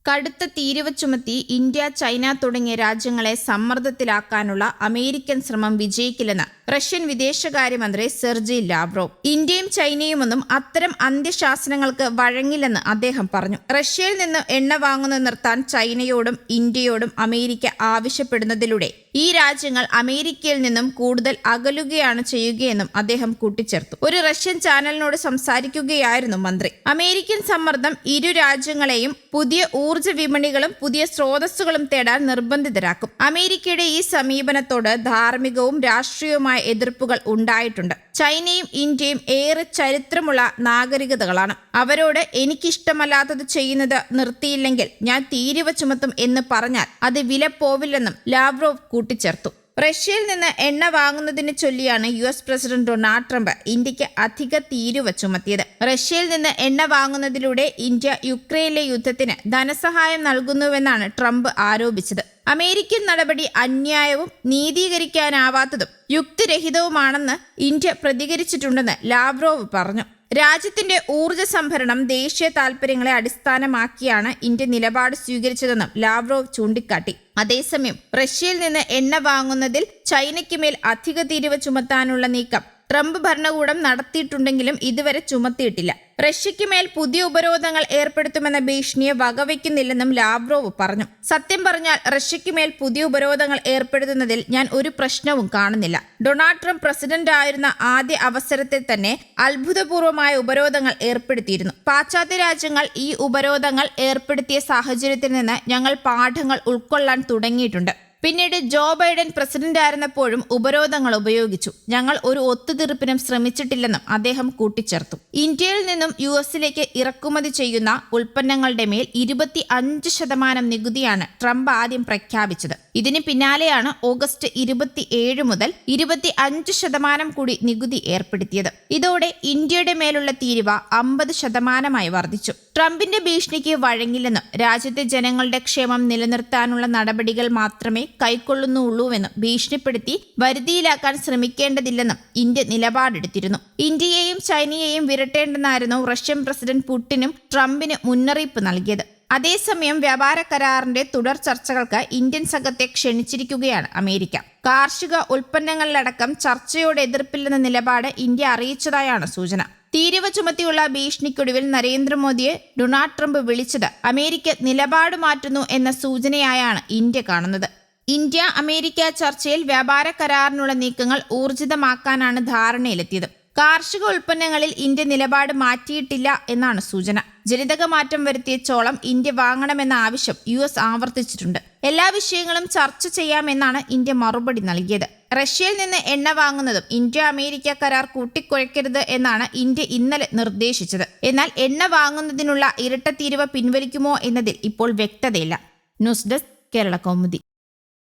കടുത്ത തീരുവ ചുമത്തി ഇന്ത്യ, ചൈന തുടങ്ങിയ രാജ്യങ്ങളെ സമ്മർദ്ദത്തിലാക്കാനുള്ള അമേരിക്കൻ ശ്രമം വിജയിക്കില്ലെന്ന് റഷ്യൻ വിദേശകാര്യമന്ത്രി സെർജി ലാവ്റോവ്. ഇന്ത്യയും ചൈനയുമൊന്നും അത്തരം അന്ത്യശാസനങ്ങൾക്ക് വഴങ്ങില്ലെന്ന് അദ്ദേഹം പറഞ്ഞു. റഷ്യയിൽ നിന്ന് എണ്ണ വാങ്ങുന്നത് നിർത്താൻ ചൈനയോടും ഇന്ത്യയോടും അമേരിക്ക ആവശ്യപ്പെടുന്നതിലൂടെ ഈ രാജ്യങ്ങൾ അമേരിക്കയിൽ നിന്നും കൂടുതൽ അകലുകയാണ് ചെയ്യുകയെന്നും അദ്ദേഹം കൂട്ടിച്ചേർത്തു. ഒരു റഷ്യൻ ചാനലിനോട് സംസാരിക്കുകയായിരുന്നു മന്ത്രി. അമേരിക്കൻ സമ്മർദ്ദം ഇരു രാജ്യങ്ങളെയും പുതിയ ഊർജ്ജ വിപണികളും പുതിയ സ്രോതസ്സുകളും തേടാൻ നിർബന്ധിതരാക്കും. അമേരിക്കയുടെ ഈ സമീപനത്തോട് ധാർമ്മികവും രാഷ്ട്രീയവുമായ എതിർപ്പുകൾ ഉണ്ടായിട്ടുണ്ട്. ചൈനയും ഇന്ത്യയും ഏറെ ചരിത്രമുള്ള നാഗരികതകളാണ്. അവരോട് എനിക്കിഷ്ടമല്ലാത്തത് ചെയ്യുന്നത് നിർത്തിയില്ലെങ്കിൽ ഞാൻ തീരുവ ചുമത്തും എന്ന് പറഞ്ഞാൽ അത് വില പോവില്ലെന്നും ലാവ്റോവ് കൂട്ടിച്ചേർത്തു. റഷ്യയിൽ നിന്ന് എണ്ണ വാങ്ങുന്നതിനെ ചൊല്ലിയാണ് US പ്രസിഡന്റ് ഡൊണാൾഡ് ട്രംപ് ഇന്ത്യക്ക് അധിക തീരുവ ചുമത്തിയത്. റഷ്യയിൽ നിന്ന് എണ്ണ വാങ്ങുന്നതിലൂടെ ഇന്ത്യ യുക്രൈനിലെ യുദ്ധത്തിന് ധനസഹായം നൽകുന്നുവെന്നാണ് ട്രംപ് ആരോപിച്ചത്. അമേരിക്കൻ നടപടി അന്യായവും നീതീകരിക്കാനാവാത്തതും യുക്തിരഹിതവുമാണെന്ന് ഇന്ത്യ പ്രതികരിച്ചിട്ടുണ്ടെന്ന് ലാവ്റോവ് പറഞ്ഞു. രാജ്യത്തിന്റെ ഊർജ്ജ സംഭരണം ദേശീയ താൽപര്യങ്ങളെ അടിസ്ഥാനമാക്കിയാണ് ഇന്ത്യ നിലപാട് സ്വീകരിച്ചതെന്നും ലാവ്റോവ് ചൂണ്ടിക്കാട്ടി. അതേസമയം റഷ്യയിൽ നിന്ന് എണ്ണ വാങ്ങുന്നതിൽ ചൈനയ്ക്ക് മേൽ അധിക തീരുവ ചുമത്താനുള്ള നീക്കം ട്രംപ് ഭരണകൂടം നടത്തിയിട്ടുണ്ടെങ്കിലും ഇതുവരെ ചുമത്തിയിട്ടില്ല. റഷ്യയ്ക്ക് മേൽ പുതിയ ഉപരോധങ്ങൾ ഏർപ്പെടുത്തുമെന്ന ഭീഷണിയെ വകവയ്ക്കുന്നില്ലെന്നും ലാവ്റോവ് പറഞ്ഞു. സത്യം പറഞ്ഞാൽ റഷ്യയ്ക്ക് മേൽ പുതിയ ഉപരോധങ്ങൾ ഏർപ്പെടുത്തുന്നതിൽ ഞാൻ ഒരു പ്രശ്നവും കാണുന്നില്ല. ഡൊണാൾഡ് ട്രംപ് പ്രസിഡന്റ് ആയിരുന്ന ആദ്യ അവസരത്തിൽ തന്നെ അത്ഭുതപൂർവമായ ഉപരോധങ്ങൾ ഏർപ്പെടുത്തിയിരുന്നു. പാശ്ചാത്യ രാജ്യങ്ങൾ ഈ ഉപരോധങ്ങൾ ഏർപ്പെടുത്തിയ സാഹചര്യത്തിൽ നിന്ന് ഞങ്ങൾ പാഠങ്ങൾ ഉൾക്കൊള്ളാൻ തുടങ്ങിയിട്ടുണ്ട്. പിന്നീട് ജോ ബൈഡൻ പ്രസിഡന്റ് ആയിരുന്നപ്പോഴും ഉപരോധങ്ങൾ ഉപയോഗിച്ചു. ഞങ്ങൾ ഒരു ഒത്തുതീർപ്പിനും ശ്രമിച്ചിട്ടില്ലെന്നും അദ്ദേഹം കൂട്ടിച്ചേർത്തു. ഇന്ത്യയിൽ നിന്നും US ഇറക്കുമതി ചെയ്യുന്ന ഉൽപ്പന്നങ്ങളുടെ മേൽ 25% നികുതിയാണ് ട്രംപ് ആദ്യം പ്രഖ്യാപിച്ചത്. ഇതിന് പിന്നാലെയാണ് ഓഗസ്റ്റ് 27 മുതൽ 25% കൂടി നികുതി ഏർപ്പെടുത്തിയത്. ഇതോടെ ഇന്ത്യയുടെ മേലുള്ള തീരുവ 50% വർദ്ധിച്ചു. ട്രംപിന്റെ ഭീഷണിക്ക് വഴങ്ങില്ലെന്നും രാജ്യത്തെ ജനങ്ങളുടെ ക്ഷേമം നിലനിർത്താനുള്ള നടപടികൾ മാത്രമേ കൈക്കൊള്ളുന്നുള്ളൂവെന്നും ഭീഷണിപ്പെടുത്തി വരുതിയിലാക്കാൻ ശ്രമിക്കേണ്ടതില്ലെന്നും ഇന്ത്യ നിലപാടെടുത്തിരുന്നു. ഇന്ത്യയെയും ചൈനയെയും വിരട്ടേണ്ടെന്നായിരുന്നു റഷ്യൻ പ്രസിഡന്റ് പുടിനും ട്രംപിന് മുന്നറിയിപ്പ് നൽകിയത്. അതേസമയം വ്യാപാര കരാറിന്റെ തുടർ ചർച്ചകൾക്ക് ഇന്ത്യൻ സംഘത്തെ ക്ഷണിച്ചിരിക്കുകയാണ് അമേരിക്ക. കാർഷിക ഉൽപ്പന്നങ്ങളിലടക്കം ചർച്ചയോട് എതിർപ്പില്ലെന്ന നിലപാട് ഇന്ത്യ അറിയിച്ചതായാണ് സൂചന. തീരുവ ചുമത്തിയുള്ള ഭീഷണിക്കൊടുവിൽ നരേന്ദ്രമോദിയെ ഡൊണാൾഡ് ട്രംപ് വിളിച്ചത് അമേരിക്ക നിലപാട് മാറ്റുന്നു എന്ന സൂചനയായാണ് ഇന്ത്യ കാണുന്നത്. ഇന്ത്യ അമേരിക്ക ചർച്ചയിൽ വ്യാപാര കരാറിനുള്ള നീക്കങ്ങൾ ഊർജിതമാക്കാനാണ് ധാരണയിലെത്തിയത്. കാർഷിക ഉൽപ്പന്നങ്ങളിൽ ഇന്ത്യ നിലപാട് മാറ്റിയിട്ടില്ല എന്നാണ് സൂചന. ജനിതക മാറ്റം വരുത്തിയ ചോളം ഇന്ത്യ വാങ്ങണമെന്ന ആവശ്യം US ആവർത്തിച്ചിട്ടുണ്ട്. എല്ലാ വിഷയങ്ങളും ചർച്ച ചെയ്യാമെന്നാണ് ഇന്ത്യ മറുപടി നൽകിയത്. റഷ്യയിൽ നിന്ന് എണ്ണ വാങ്ങുന്നതും ഇന്ത്യ അമേരിക്ക കരാർ കൂട്ടിക്കുഴയ്ക്കരുത് എന്നാണ് ഇന്ത്യ ഇന്നലെ നിർദ്ദേശിച്ചത്. എന്നാൽ എണ്ണ വാങ്ങുന്നതിനുള്ള ഇരട്ട തീരുവ പിൻവലിക്കുമോ എന്നതിൽ ഇപ്പോൾ വ്യക്തതയില്ല. News desk Kerala Kaumudi.